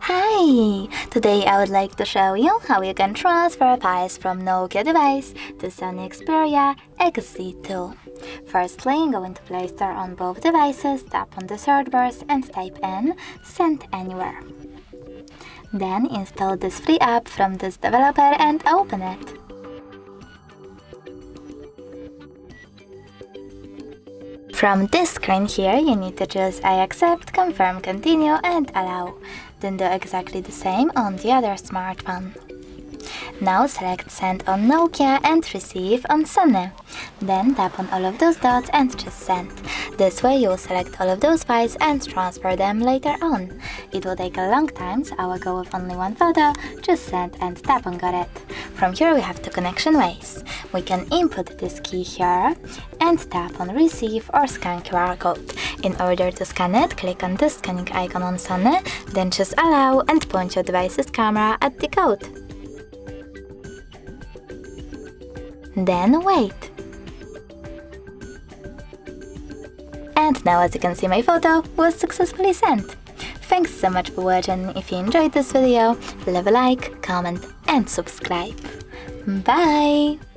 Hi! Today I would like to show you how you can transfer files from Nokia device to SONY Xperia XZ2. Firstly, go into Play Store on both devices, tap on the search bar and type in Send Anywhere. Then install this free app from this developer and open it. From this screen here, you need to choose I accept, confirm, continue and allow. Then do exactly the same on the other smartphone. Now select Send on Nokia and Receive on Sony. Then tap on all of those dots and just send. This way you will select all of those files and transfer them later on. It will take a long time, so I will go with only one photo, just send and tap on Got It. From here we have two connection ways. We can input this key here and tap on Receive or Scan QR code. In order to scan it, click on this scanning icon on Sony, then choose Allow and point your device's camera at the code. Then wait. And now, as you can see, my photo was successfully sent. Thanks so much for watching. If you enjoyed this video, leave a like, comment and subscribe. Bye!